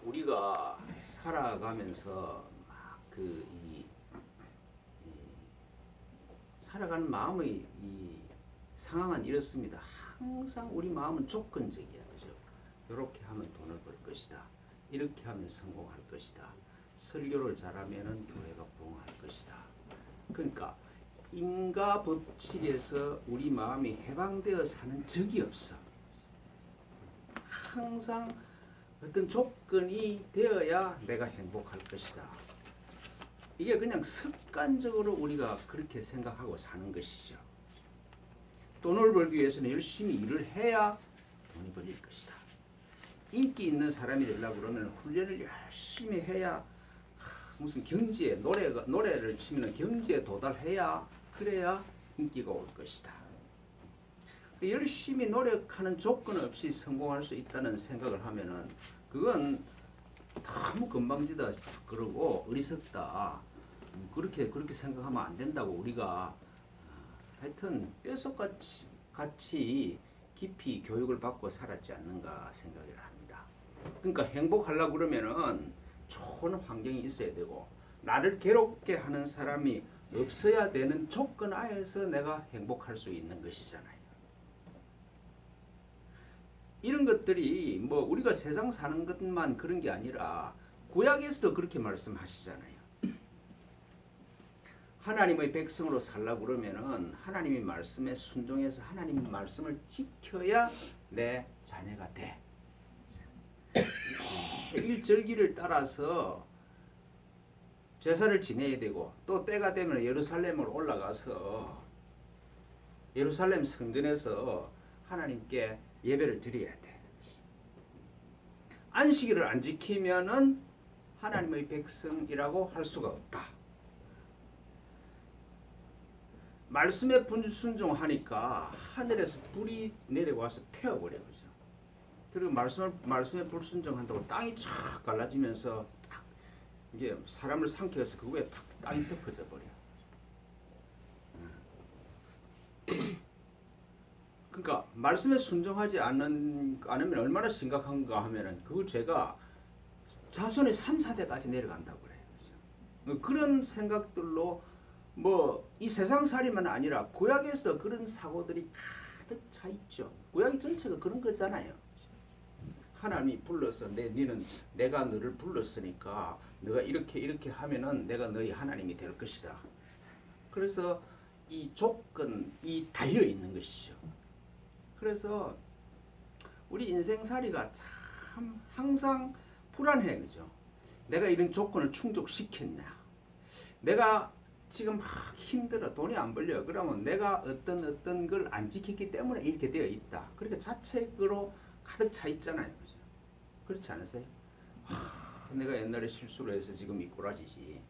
우리가 살아가면서 막이 살아가는 마음의 이 상황은 이렇습니다. 항상 우리 마음은 조건적이야, 그죠? 이렇게 하면 돈을 벌 것이다. 이렇게 하면 성공할 것이다. 설교를 잘하면은 교회가 부흥할 것이다. 그러니까 인과 법칙에서 우리 마음이 해방되어 사는 적이 없어. 항상 어떤 조건이 되어야 내가 행복할 것이다. 이게 그냥 습관적으로 우리가 그렇게 생각하고 사는 것이죠. 돈을 벌기 위해서는 열심히 일을 해야 돈이 벌릴 것이다. 인기 있는 사람이 되려고 그러면 훈련을 열심히 해야 무슨 경지에 노래를 치면 경지에 도달해야 그래야 인기가 올 것이다. 열심히 노력하는 조건 없이 성공할 수 있다는 생각을 하면은 그건 너무 건방지다 그러고 어리석다 그렇게 생각하면 안 된다고 우리가 하여튼 뼛속같이 깊이 교육을 받고 살았지 않는가 생각을 합니다. 그러니까 행복하려고 그러면은 좋은 환경이 있어야 되고 나를 괴롭게 하는 사람이 없어야 되는 조건 하에서 내가 행복할 수 있는 것이잖아요. 이런 것들이 뭐 우리가 세상 사는 것만 그런 게 아니라 구약에서도 그렇게 말씀하시잖아요. 하나님의 백성으로 살려고 그러면은 하나님의 말씀에 순종해서 하나님의 말씀을 지켜야 내 자녀가 돼. 일절기를 따라서 제사를 지내야 되고 또 때가 되면 예루살렘으로 올라가서 예루살렘 성전에서 하나님께 예배를 드려야 돼. 안식일을 안 지키면은 하나님의 백성이라고 할 수가 없다. 말씀에 불순종하니까 하늘에서 불이 내려와서 태워버려 그죠. 그리고 말씀에 불순종한다고 땅이 쫙 갈라지면서 딱 이게 사람을 삼켜서 그 위에 탁 땅이 덮어져 버려. 그러니까 말씀에 순종하지 않으면 얼마나 심각한가 하면은 그 죄가 자손의 3, 4대까지 내려간다고 그래요. 그죠? 그런 생각들로 뭐 이 세상살이만 아니라 구약에서 그런 사고들이 가득 차 있죠. 구약이 전체가 그런 거잖아요. 하나님이 불러서 너는 내가 너를 불렀으니까 너가 이렇게 하면은 내가 너희 하나님이 될 것이다. 그래서 이 조건이 달려 있는 것이죠. 그래서 우리 인생살이가 참 항상 불안해, 그죠? 내가 이런 조건을 충족시켰냐? 내가 지금 막 힘들어 돈이 안 벌려 그러면 내가 어떤 걸 안 지켰기 때문에 이렇게 되어 있다. 그렇게 자책으로 가득 차 있잖아요, 그죠? 그렇지 않으세요? 내가 옛날에 실수를 해서 지금 이 꼬라지지.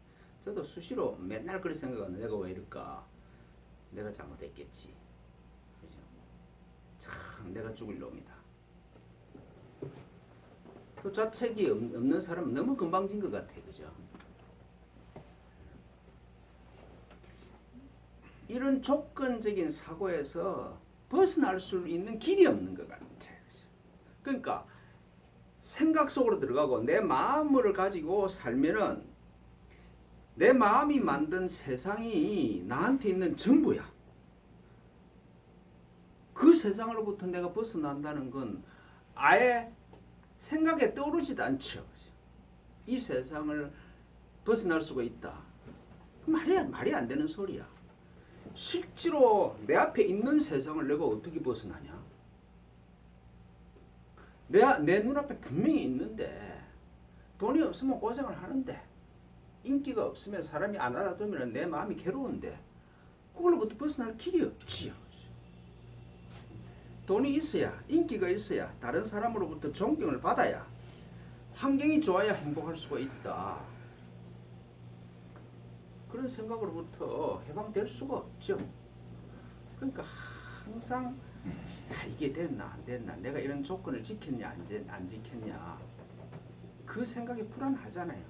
저도 수시로 맨날 그렇게 생각하는데 내가 왜 이럴까? 내가 잘못했겠지. 그죠? 참 내가 죽을 놈이다. 또 자책이 없는 사람은 너무 건방진 것 같아, 그죠? 이런 조건적인 사고에서 벗어날 수 있는 길이 없는 것 같아. 그러니까 생각 속으로 들어가고 내 마음을 가지고 살면은 내 마음이 만든 세상이 나한테 있는 전부야. 그 세상으로부터 내가 벗어난다는 건 아예 생각에 떠오르지도 않죠. 이 세상을 벗어날 수가 있다. 말이 안 되는 소리야. 실제로 내 앞에 있는 세상을 내가 어떻게 벗어나냐? 내 눈앞에 분명히 있는데 돈이 없으면 고생을 하는데 인기가 없으면 사람이 안 알아두면 내 마음이 괴로운데 그걸로부터 벗어날 길이 없지요. 돈이 있어야 인기가 있어야 다른 사람으로부터 존경을 받아야 환경이 좋아야 행복할 수가 있다. 그런 생각으로부터 해방될 수가 없죠. 그러니까 항상 이게 됐나 안 됐나 내가 이런 조건을 지켰냐 안 지켰냐 그 생각이 불안하잖아요.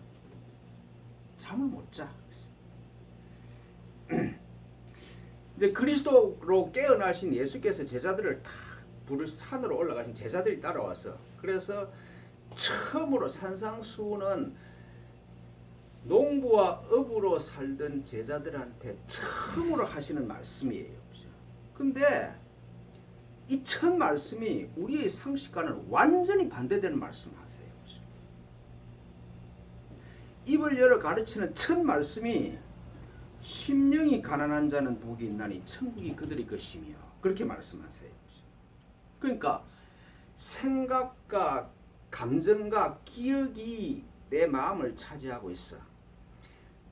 잠을 못 자. 이제 그리스도로 깨어나신 예수께서 제자들을 다 산으로 올라가신 제자들이 따라와서 그래서 처음으로 산상수훈은 농부와 어부로 살던 제자들한테 처음으로 하시는 말씀이에요. 근데 이 첫 말씀이 우리의 상식과는 완전히 반대되는 말씀을 하세요. 입을 열어 가르치는 첫 말씀이 심령이 가난한 자는 복이 있나니 천국이 그들의 것이며 그렇게 말씀하세요. 그러니까 생각과 감정과 기억이 내 마음을 차지하고 있어.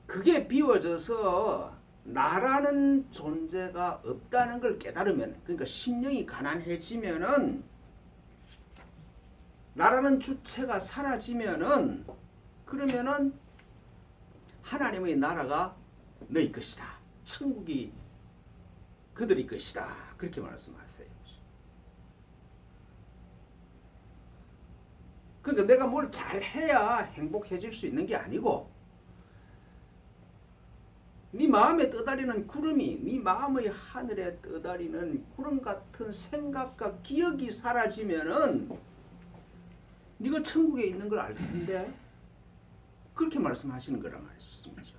그게 비워져서 나라는 존재가 없다는 걸 깨달으면, 그러니까 심령이 가난해지면은, 나라는 주체가 사라지면은, 그러면은 하나님의 나라가 너희 것이다. 천국이 그들의 것이다. 그렇게 말씀하세요. 그러니까 내가 뭘 잘해야 행복해질 수 있는 게 아니고, 네 마음에 떠다니는 구름이, 네 마음의 하늘에 떠다니는 구름 같은 생각과 기억이 사라지면은 네가 천국에 있는 걸 알 텐데, 그렇게 말씀하시는 거란 말씀이죠.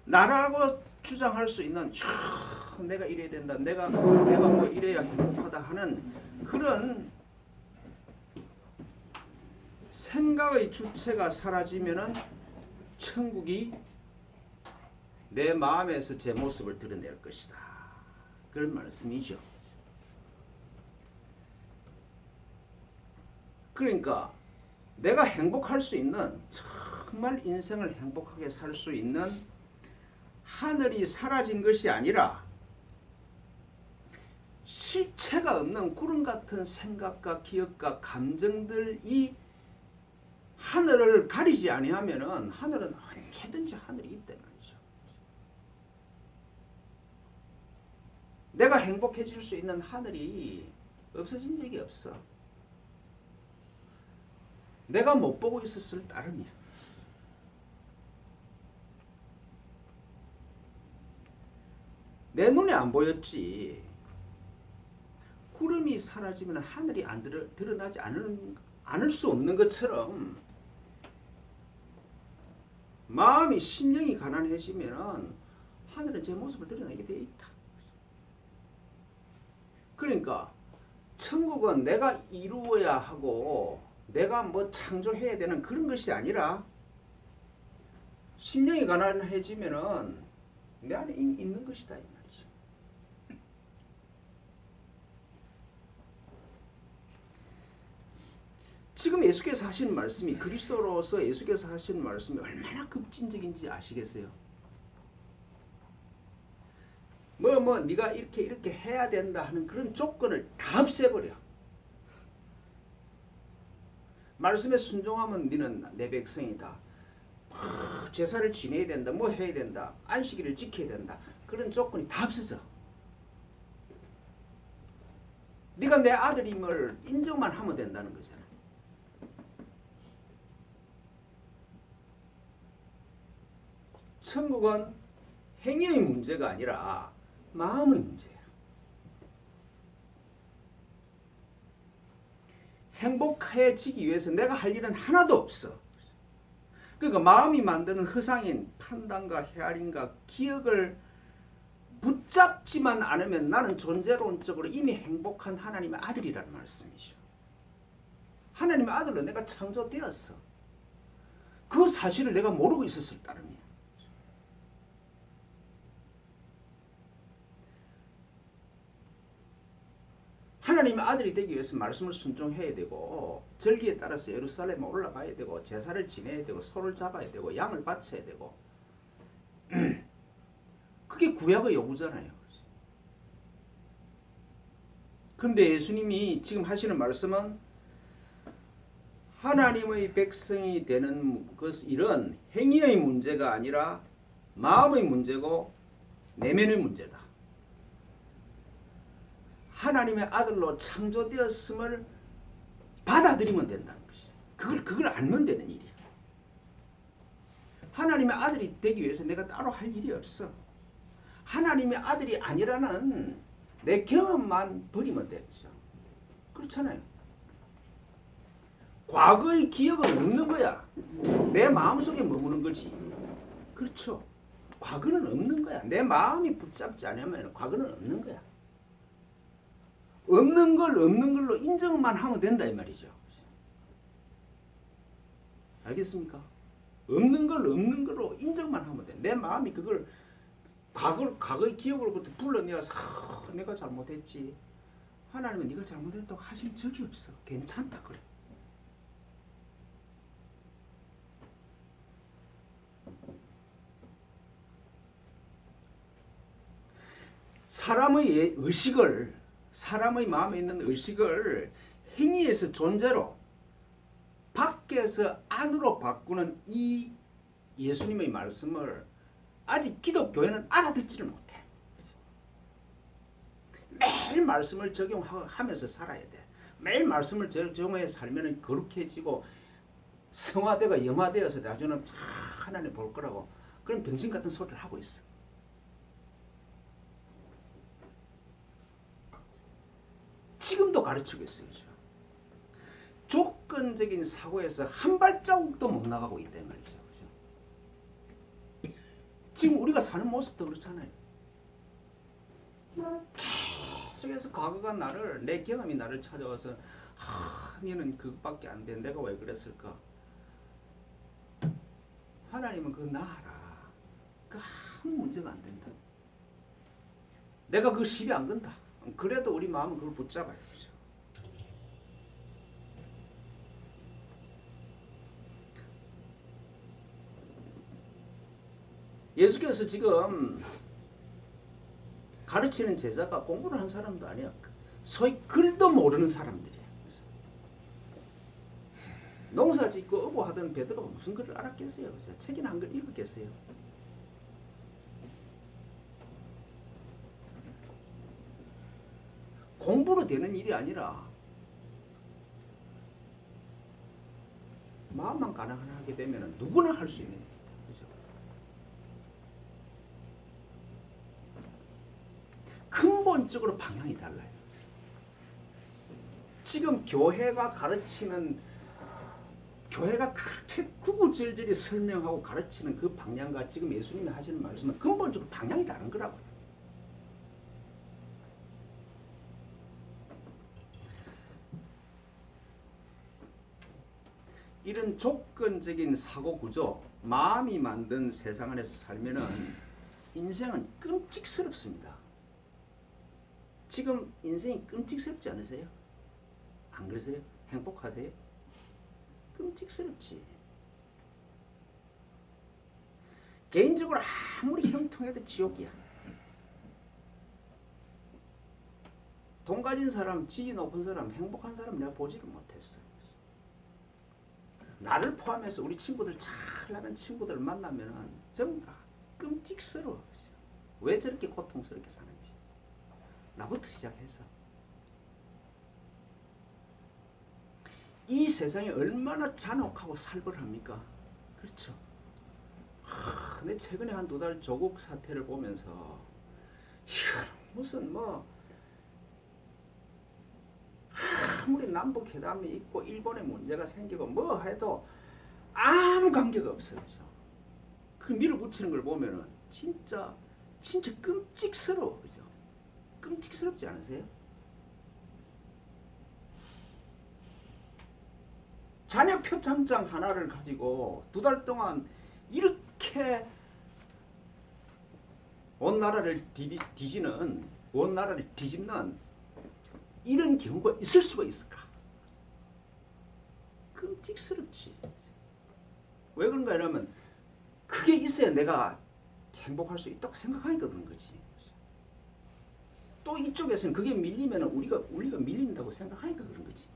나라고 주장할 수 있는 내가 이래야 된다, 내가 뭐 이래야 행복하다 하는 그런 생각의 주체가 사라지면은 천국이 내 마음에서 제 모습을 드러낼 것이다. 그런 말씀이죠. 그러니까 내가 행복할 수 있는, 정말 인생을 행복하게 살 수 있는 하늘이 사라진 것이 아니라 실체가 없는 구름 같은 생각과 기억과 감정들이 하늘을 가리지 아니하면은 하늘은 언제든지 하늘이 있단 말이죠. 내가 행복해질 수 있는 하늘이 없어진 적이 없어. 내가 못 보고 있었을 따름이야. 내 눈에 안 보였지. 구름이 사라지면 하늘이 안 드러나지 않을 수 없는 것처럼 마음이, 심령이 가난해지면 하늘은 제 모습을 드러내게 돼 있다. 그러니까 천국은 내가 이루어야 하고 내가 뭐 창조해야 되는 그런 것이 아니라 심령이 가난해지면은 내 안에 이미 있는 것이다 이 말이죠. 지금 예수께서 하신 말씀이, 그리스도로서 예수께서 하신 말씀이 얼마나 급진적인지 아시겠어요? 네가 이렇게 해야 된다 하는 그런 조건을 다 없애버려. 말씀에 순종하면 너는 내 백성이다. 제사를 지내야 된다. 뭐 해야 된다. 안식일을 지켜야 된다. 그런 조건이 다 없어져. 네가 내 아들임을 인정만 하면 된다는 거잖아. 천국은 행위의 문제가 아니라 마음의 문제야. 행복해지기 위해서 내가 할 일은 하나도 없어. 그러니까 마음이 만드는 허상인 판단과 헤아림과 기억을 붙잡지만 않으면 나는 존재론적으로 이미 행복한 하나님의 아들이라는 말씀이죠. 하나님의 아들로 내가 창조되었어. 그 사실을 내가 모르고 있었을 따름이야. 하나님의 아들이 되기 위해서 말씀을 순종해야 되고, 절기에 따라서 예루살렘에 올라가야 되고, 제사를 지내야 되고, 소를 잡아야 되고, 양을 바쳐야 되고, 그게 구약의 요구잖아요. 그런데 예수님이 지금 하시는 말씀은 하나님의 백성이 되는 일은 행위의 문제가 아니라 마음의 문제고 내면의 문제다. 하나님의 아들로 창조되었음을 받아들이면 된다는 것이죠. 그걸 알면 되는 일이야. 하나님의 아들이 되기 위해서 내가 따로 할 일이 없어. 하나님의 아들이 아니라는 내 경험만 버리면 되죠. 그렇잖아요. 과거의 기억은 없는 거야. 내 마음속에 머무는 거지. 그렇죠. 과거는 없는 거야. 내 마음이 붙잡지 않으면 과거는 없는 거야. 없는 걸 없는 걸로 인정만 하면 된다 이 말이죠. 알겠습니까? 없는 걸 없는 걸로 인정만 하면 돼. 내 마음이 그걸 과거의 기억으로부터 불러내어서 내가 잘못했지. 하나님은 네가 잘못했다고 하신 적이 없어. 괜찮다 그래. 사람의 의식을, 사람의 마음에 있는 의식을 행위에서 존재로 밖에서 안으로 바꾸는 이 예수님의 말씀을 아직 기독교회는 알아듣지를 못해. 매일 말씀을 적용하면서 살아야 돼. 매일 말씀을 적용해 살면 거룩해지고 성화되고 영화되어서 나중에 하나님 볼 거라고 그런 병신 같은 소리를 하고 있어. 지금도 가르치고 있어요. 조건적인 사고에서 한 발자국도 못 나가고 있다 말이죠. 지금 우리가 사는 모습도 그렇잖아요. 계속해서 과거가 나를, 내 경험이 나를 찾아와서 너는 그것밖에 안 돼. 내가 왜 그랬을까? 하나님은 그거 놔라. 그 아무 문제가 안 된다. 내가 그 시비 안 건다. 그래도 우리 마음은 그걸 붙잡아야 되죠. 예수께서 지금 가르치는 제자가 공부를 한 사람도 아니야. 소위 글도 모르는 사람들이야. 농사 짓고 어부하던 베드로가 무슨 글을 알았겠어요? 책이나 한 글 읽었겠어요? 공부로 되는 일이 아니라 마음만 가난하게 되면 누구나 할 수 있는 일이다. 그죠? 근본적으로 방향이 달라요. 지금 교회가 가르치는, 교회가 그렇게 구구절절히 설명하고 가르치는 그 방향과 지금 예수님이 하시는 말씀은 근본적으로 방향이 다른 거라고요. 이런 조건적인 사고 구조, 마음이 만든 세상 안에서 살면은 인생은 끔찍스럽습니다. 지금 인생이 끔찍스럽지 않으세요? 안 그러세요? 행복하세요? 끔찍스럽지. 개인적으로 아무리 형통해도 지옥이야. 돈 가진 사람, 지위 높은 사람, 행복한 사람 내가 보지를 못했어. 나를 포함해서 우리 친구들, 잘나는 친구들 만나면 전부 다 끔찍스러워. 왜 저렇게 고통스럽게 사는지. 나부터 시작해서. 이 세상이 얼마나 잔혹하고 살벌합니까? 그렇죠. 근데 최근에 한 2달 조국 사태를 보면서 무슨 아무리 남북 회담이 있고 일본에 문제가 생기고 뭐 해도 아무 관계가 없어요. 그 밀어붙이는 걸 보면은 진짜 끔찍스러워. 그죠? 끔찍스럽지 않으세요? 자녀 표창장 하나를 가지고 2달 동안 이렇게 온 나라를 뒤집는 이런 경우가 있을 수가 있을까? 끔찍스럽지. 왜 그런가 하면 그게 있어야 내가 행복할 수 있다고 생각하니까 그런 거지. 또 이쪽에서는 그게 밀리면 우리가 밀린다고 생각하니까 그런 거지.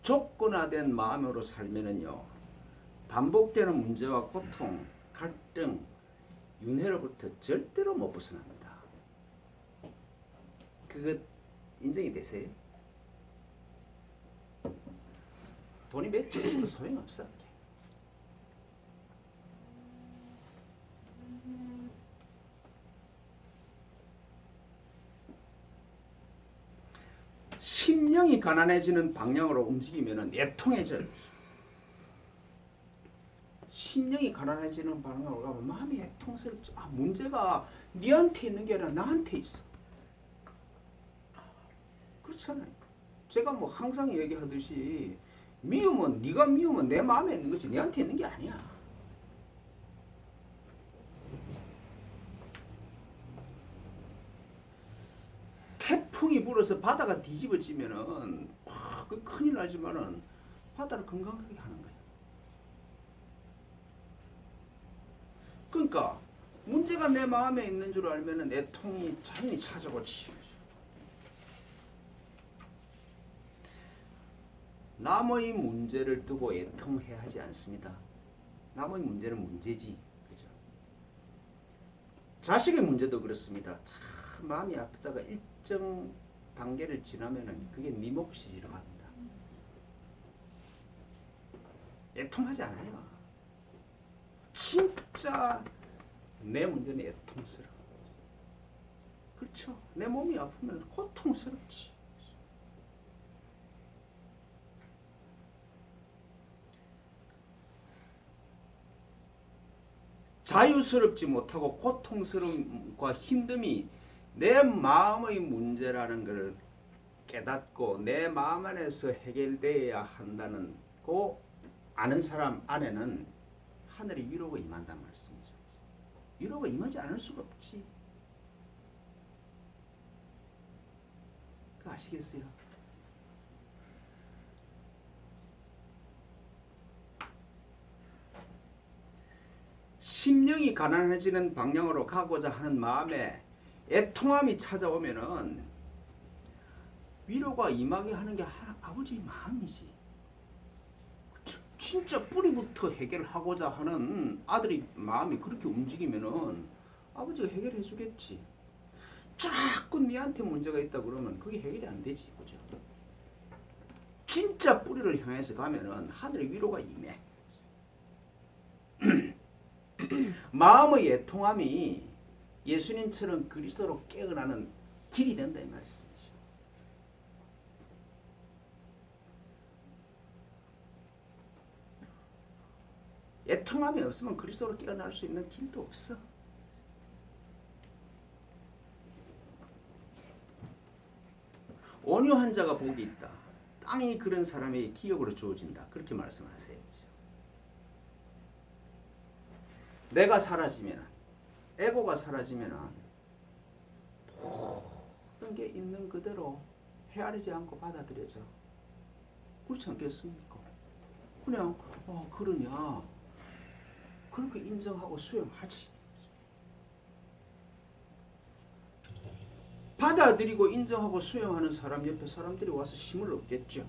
조건화된 마음으로 살면은요, 반복되는 문제와 고통, 갈등, 윤회로부터 절대로 못 벗어납니다. 그거 인정이 되세요? 돈이 몇 조 있어도 소용없어. 심령이 가난해지는 방향으로 움직이면은 애통해져요. 심령이 가난해지는 방향으로 가면 마음이 애통스럽죠. 문제가 니한테 있는 게 아니라 나한테 있어. 그렇잖아요. 제가 뭐 항상 얘기하듯이 미움은 네가 미움은 내 마음에 있는 거지 니한테 있는 게 아니야. 태풍이 불어서 바다가 뒤집어지면은 그 큰일 나지만은 바다를 건강하게 하는 거야. 그러니까 문제가 내 마음에 있는 줄 알면은 애통이 자연히 찾아오지. 남의 문제를 두고 애통해야 하지 않습니다. 남의 문제는 문제지, 그죠? 자식의 문제도 그렇습니다. 참 마음이 아프다가 일정 단계를 지나면은 그게 네 몫이 지나갑니다. 애통하지 않아요. 진짜 내 문제는 애통스러워. 그렇죠? 내 몸이 아프면 고통스럽지. 자유스럽지 못하고 고통스러움과 힘듦이 내 마음의 문제라는 것을 깨닫고 내 마음 안에서 해결되어야 한다는 그 아는 사람 안에는 하늘의 위로가 임한다는 말씀이죠. 위로가 임하지 않을 수가 없지. 그거 아시겠어요? 심령이 가난해지는 방향으로 가고자 하는 마음에 애통함이 찾아오면은 위로가 임하게 하는 게 아버지의 마음이지. 진짜 뿌리부터 해결하고자 하는 아들의 마음이 그렇게 움직이면은 아버지가 해결해 주겠지. 자꾸 니한테 문제가 있다 그러면 그게 해결이 안 되지, 그죠? 진짜 뿌리를 향해서 가면은 하늘의 위로가 임해. 마음의 애통함이 예수님처럼 그리스도로 깨어나는 길이 된다 이 말씀이죠. 애통함이 없으면 그리스도로 깨어날 수 있는 길도 없어. 온유한 자가 복이 있다. 땅이 그런 사람에게 기업으로 주어진다. 그렇게 말씀하세요. 내가 사라지면, 에고가 사라지면 모든 게 있는 그대로 헤아리지 않고 받아들여져. 그렇지 않겠습니까? 그냥 그러냐 그렇게 인정하고 수용하지. 받아들이고 인정하고 수용하는 사람 옆에 사람들이 와서 힘을 얻겠죠.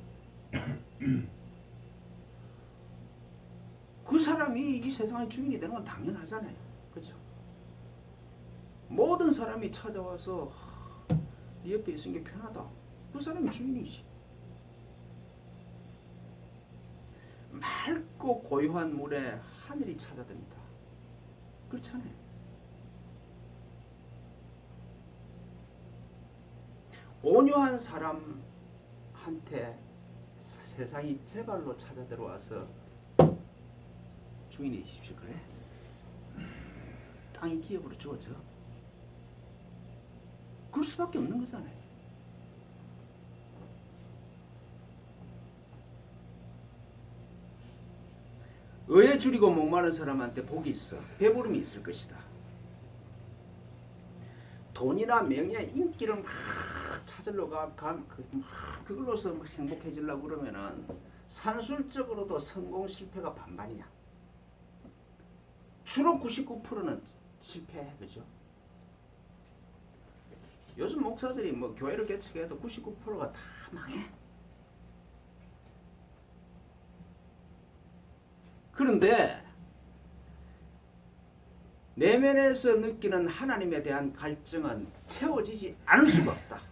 그 사람이 이 세상의 주인이 되는 건 당연하잖아요. 그렇죠? 모든 사람이 찾아와서 네 옆에 있는 게 편하다. 그 사람이 주인이지. 맑고 고요한 물에 하늘이 찾아든다. 그렇잖아요. 온유한 사람한테 세상이 제발로 찾아 들어와서 주인이 되십시오. 그래? 땅이 기업으로 주어져. 그럴 수밖에 없는 거잖아요. 의에 줄이고 목마른 사람한테 복이 있어. 배부름이 있을 것이다. 돈이나 명예, 인기를 막 찾으러 그걸로서 행복해지려고 그러면은 산술적으로도 성공 실패가 반반이야. 주로 99%는 실패해, 그죠? 요즘 목사들이 뭐 교회를 개척해도 99%가 다 망해. 그런데 내면에서 느끼는 하나님에 대한 갈증은 채워지지 않을 수가 없다.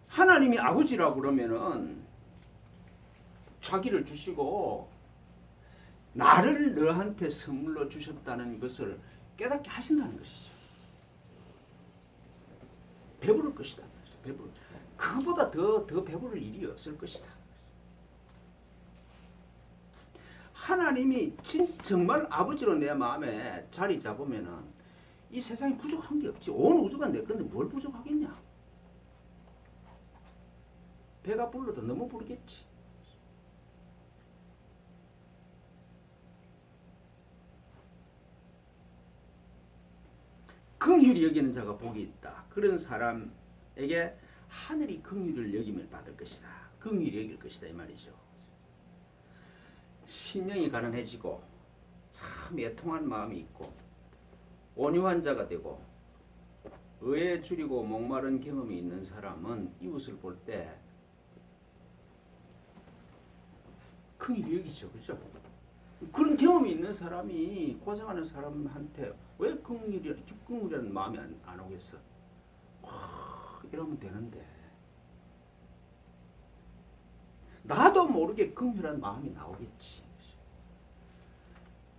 하나님이 아버지라고 그러면은 자기를 주시고 나를 너한테 선물로 주셨다는 것을 깨닫게 하신다는 것이죠. 배부를 것이다. 배부를. 그보다 더 배부를 일이 없을 것이다. 하나님이 정말 아버지로 내 마음에 자리 잡으면은 이 세상에 부족한 게 없지. 온 우주가 내 건데 뭘 부족하겠냐. 배가 불러도 너무 부르겠지. 긍휼히 여기는 자가 복이 있다. 그런 사람에게 하늘이 긍휼을 여김을 받을 것이다. 긍휼히 여길 것이다 이 말이죠. 심령이 가난해지고 참 애통한 마음이 있고 온유한 자가 되고 의에 줄이고 목마른 경험이 있는 사람은 이웃을 볼 때 긍휼히 여기죠. 그죠? 그런 경험이 있는 사람이 고생하는 사람한테 왜 긍휼이라는 마음이 안 오겠어? 이러면 되는데 나도 모르게 긍휼한 마음이 나오겠지.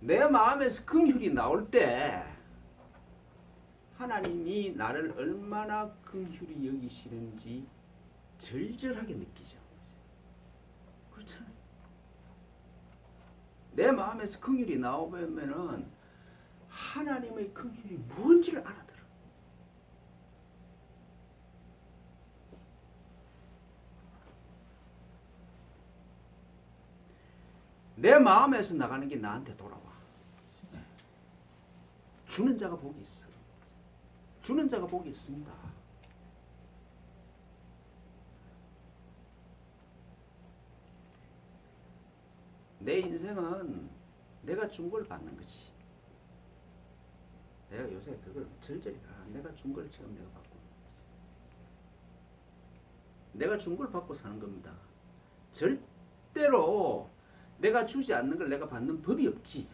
내 마음에서 긍휼이 나올 때 하나님이 나를 얼마나 긍휼히 여기시는지 절절하게 느끼죠. 그렇잖아요. 내 마음에서 긍휼이 나오면은 하나님의 긍휼이 뭔지를 알아들어. 내 마음에서 나가는 게 나한테 돌아와. 주는 자가 복이 있어. 주는 자가 복이 있습니다. 내 인생은 내가 준 걸 받는 거지. 내가 요새 그걸 절절히 내가 준 걸 지금 내가 받고 내가 준 걸 받고 사는 겁니다. 절대로 내가 주지 않는 걸 내가 받는 법이 없지.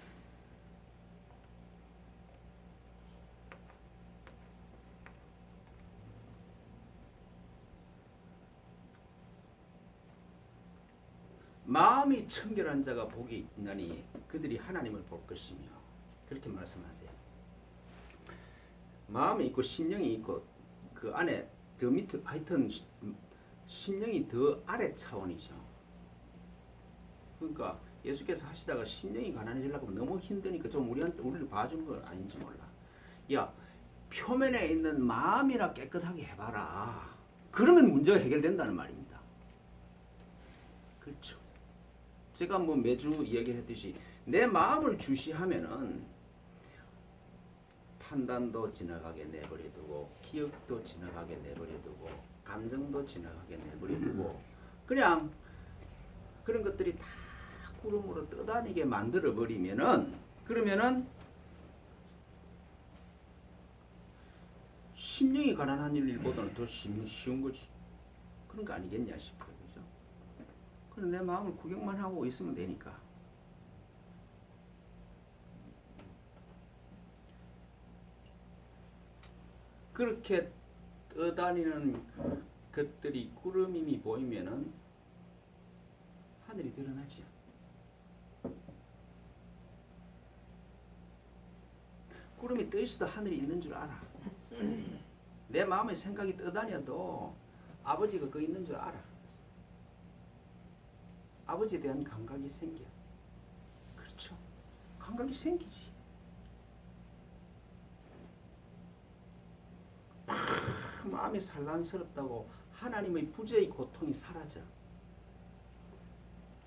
마음이 청결한 자가 복이 있나니 그들이 하나님을 볼 것이며 그렇게 말씀하세요. 마음이 있고 심령이 있고 그 안에 더 밑에 하여튼 심령이 더 아래 차원이죠. 그러니까 예수께서 하시다가 심령이 가난해지려고 하면 너무 힘드니까 좀 우리를 봐준 건 아닌지 몰라. 야, 표면에 있는 마음이나 깨끗하게 해봐라. 그러면 문제가 해결된다는 말입니다. 그렇죠. 제가 뭐 매주 이야기했듯이 내 마음을 주시하면은 판단도 지나가게 내버려두고 기억도 지나가게 내버려두고 감정도 지나가게 내버려두고 그냥 그런 것들이 다 구름으로 떠다니게 만들어 버리면은 그러면은 심령이 가난한 일보다는 더 쉬운 거지. 그런 거 아니겠냐 싶어요. 그죠? 그럼 내 마음을 구경만 하고 있으면 되니까. 그렇게 떠다니는 것들이 구름임이 보이면은 하늘이 드러나지. 구름이 떠 있어도 하늘이 있는 줄 알아. 내 마음의 생각이 떠다녀도 아버지가 그 있는 줄 알아. 아버지에 대한 감각이 생겨. 그렇죠. 감각이 생기지. 마음이 산란스럽다고 하나님의 부재의 고통이 사라져.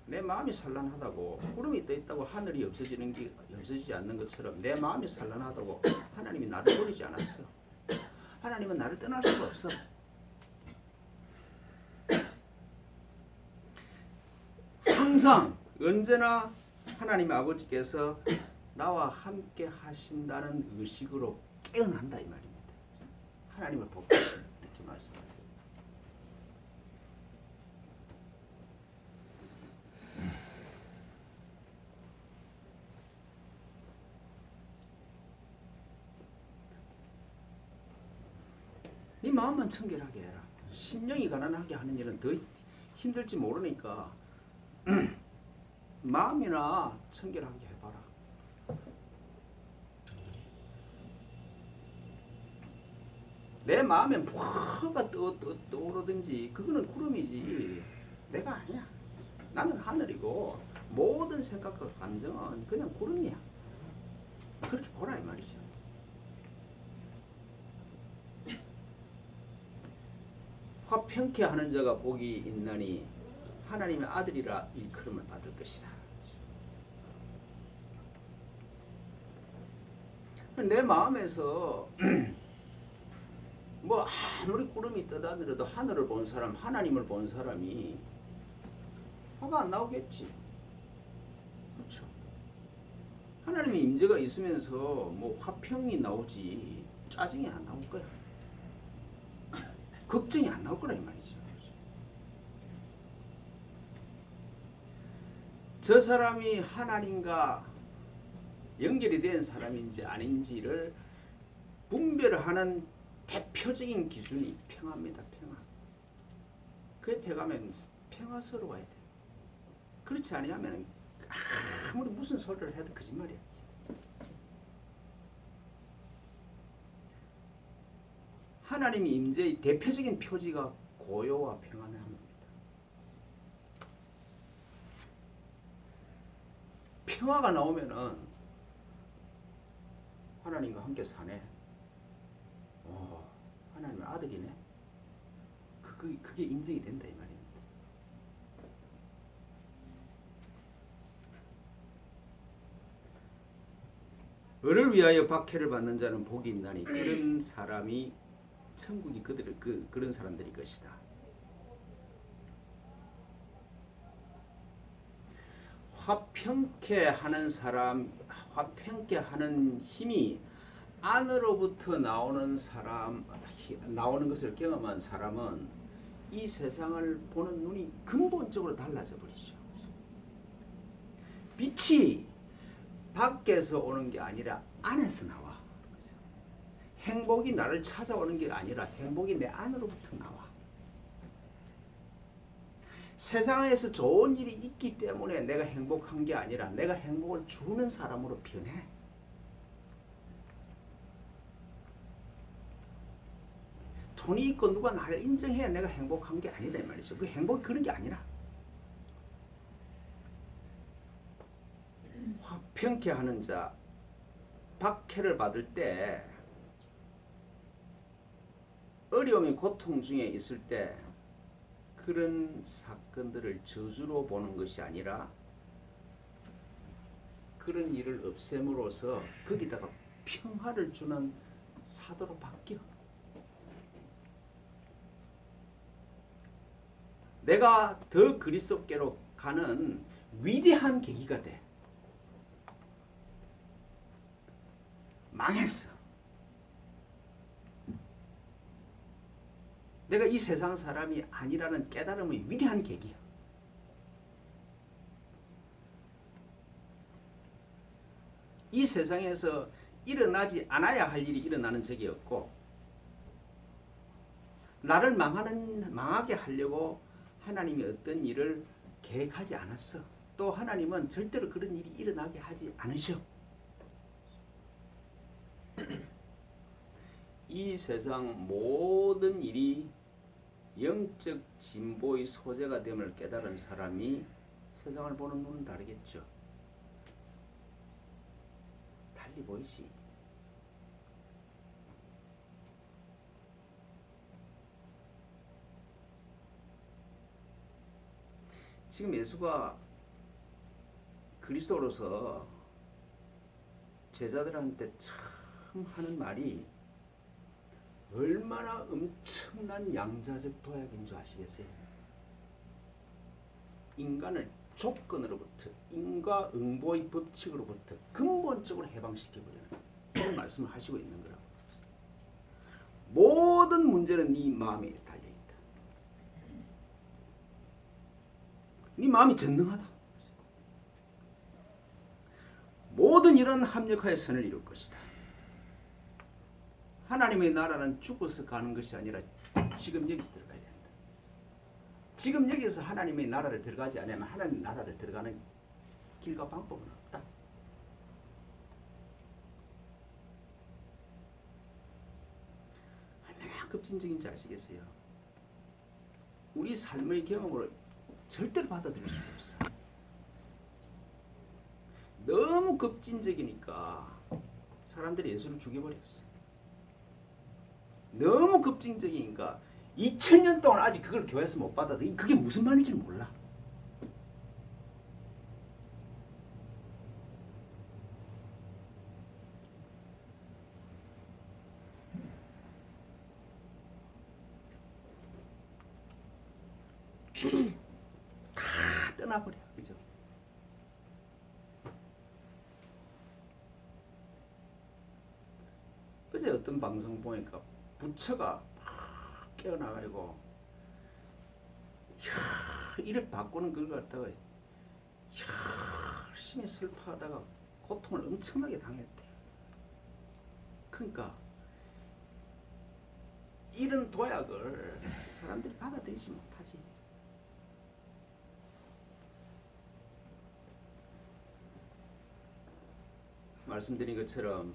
내 마음이 산란하다고 구름이 떠 있다고 하늘이 없어지지 않는 것처럼 내 마음이 산란하다고 하나님이 나를 버리지 않았어. 하나님은 나를 떠날 수가 없어. 항상 언제나 하나님 아버지께서 나와 함께 하신다는 의식으로 깨어난다 이 말입니다. 하나님을 보고 이렇게 말씀하세요. 네 마음만 청결하게 해라. 심령이 가난하게 하는 일은 더 힘들지 모르니까 마음이나 청결하게 해봐라. 내 마음에 뭐가 떠오르든지 그거는 구름이지 내가 아니야. 나는 하늘이고 모든 생각과 감정은 그냥 구름이야. 그렇게 보라 이 말이죠. 화평케 하는 자가 복이 있나니 하나님의 아들이라 일컬음을 받을 것이다. 내 마음에서 뭐 아무리 구름이 떠다니려도 하늘을 본 사람, 하나님을 본 사람이 화가 안 나오겠지. 그렇죠. 하나님의 임재가 있으면서 뭐 화평이 나오지 짜증이 안 나올 거야. 걱정이 안 나올 거라 이 말이죠. 저 사람이 하나님과 연결이 된 사람인지 아닌지를 분별하는 대표적인 기준이 평화입니다. 평화. 그 옆에 가면 평화스러워야 돼. 그렇지 아니하면 아무리 무슨 소리를 해도 거짓말이야. 하나님의 임재의 대표적인 표지가 고요와 평안을 합니다. 평화가 나오면은 하나님과 함께 사네. 하나님의 아들이네. 그게 인정이 된다 이 말입니다. 을을 위하여 박해를 받는 자는 복이 있나니 그런 사람이 천국이 그런 사람들이 것이다. 화평케 하는 사람, 화평케 하는 힘이 안으로부터 나오는 것을 경험한 사람은 이 세상을 보는 눈이 근본적으로 달라져 버리죠. 빛이 밖에서 오는 게 아니라 안에서 나와. 행복이 나를 찾아오는 게 아니라 행복이 내 안으로부터 나와. 세상에서 좋은 일이 있기 때문에 내가 행복한 게 아니라 내가 행복을 주는 사람으로 변해. 돈이 있고 누가 나를 인정해야 내가 행복한 게 아니다 이 말이죠. 그 행복이 그런 게 아니라 화평케 하는 자, 박해를 받을 때 어려움이 고통 중에 있을 때 그런 사건들을 저주로 보는 것이 아니라 그런 일을 없앰으로써 거기다가 평화를 주는 사도로 바뀌어. 내가 더 그리스도께로 가는 위대한 계기가 돼. 망했어. 내가 이 세상 사람이 아니라는 깨달음의 위대한 계기야. 이 세상에서 일어나지 않아야 할 일이 일어나는 적이 없고 나를 망하게 하려고 하나님이 어떤 일을 계획하지 않았어. 또 하나님은 절대로 그런 일이 일어나게 하지 않으셔. 이 세상 모든 일이 영적 진보의 소재가 됨을 깨달은 사람이 세상을 보는 눈은 다르겠죠. 달리 보이지. 지금 예수가 그리스도로서 제자들한테 참 하는 말이 얼마나 엄청난 양자적 도약인 줄 아시겠어요? 인간을 조건으로부터 인과응보의 법칙으로부터 근본적으로 해방시켜버리는 그런 말씀을 하시고 있는 거라고. 모든 문제는 네 마음에 달려있다. 네 마음이 전능하다. 모든 일은 합력하여 선을 이룰 것이다. 하나님의 나라는 죽어서 가는 것이 아니라 지금 여기서 들어가야 된다. 지금 여기서 하나님의 나라를 들어가지 않으면 하나님의 나라를 들어가는 길과 방법은 없다. 급진적인지 아시겠어요? 우리 삶의 경험으로 절대로 받아들일 수가 없어. 너무 급진적이니까 사람들이 예수를 죽여버렸어. 너무 급진적이니까 2000년 동안 아직 그걸 교회에서 못 받아들여. 그게 무슨 말인지 몰라. 다 떠나버려. 그죠? 어제 어떤 방송 보니까 부처가 막 깨어나가지고 이를 바꾸는 걸 갖다가 열심히 설파하다가 고통을 엄청나게 당했대. 그러니까 이런 도약을 사람들이 받아들이지 못하지. 말씀드린 것처럼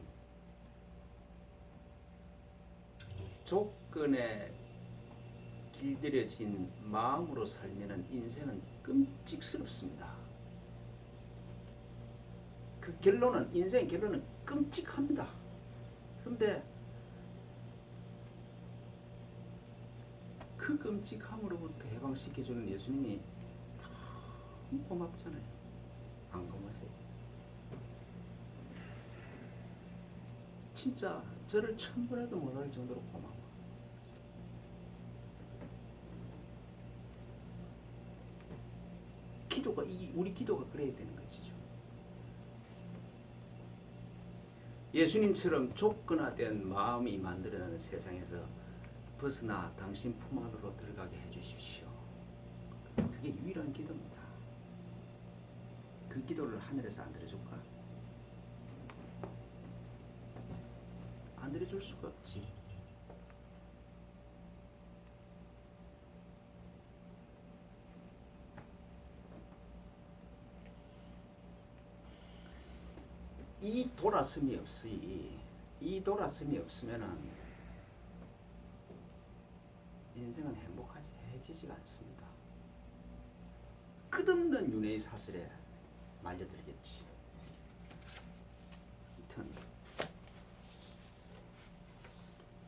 조건에 길들여진 마음으로 살면은 인생은 끔찍스럽습니다. 그 결론은, 인생의 결론은 끔찍합니다. 그런데 그 끔찍함으로부터 해방시켜주는 예수님이 너무 고맙잖아요. 안 고마세요? 진짜 저를 천분에도 못할 정도로 고마워. 기도가, 우리 기도가 그래야 되는 것이죠. 예수님처럼 조건화된 마음이 만들어내는 세상에서 벗어나 당신 품 안으로 들어가게 해주십시오. 그게 유일한 기도입니다. 그 기도를 하늘에서 안 들어줄까? 안 들어줄 수가 없지. 이 돌아섬이 없으면은 인생은 행복해지지가 않습니다. 끝없는 윤회의 사슬에 말려들겠지. 하여튼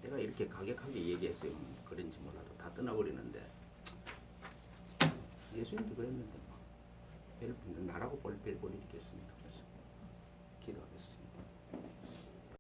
내가 이렇게 가격하게 얘기했어요. 그런지 몰라도 다 떠나버리는데 예수님도 그랬는데 뭐 나라고 별 볼일 있겠습니까? 그래서 기도하겠습니다.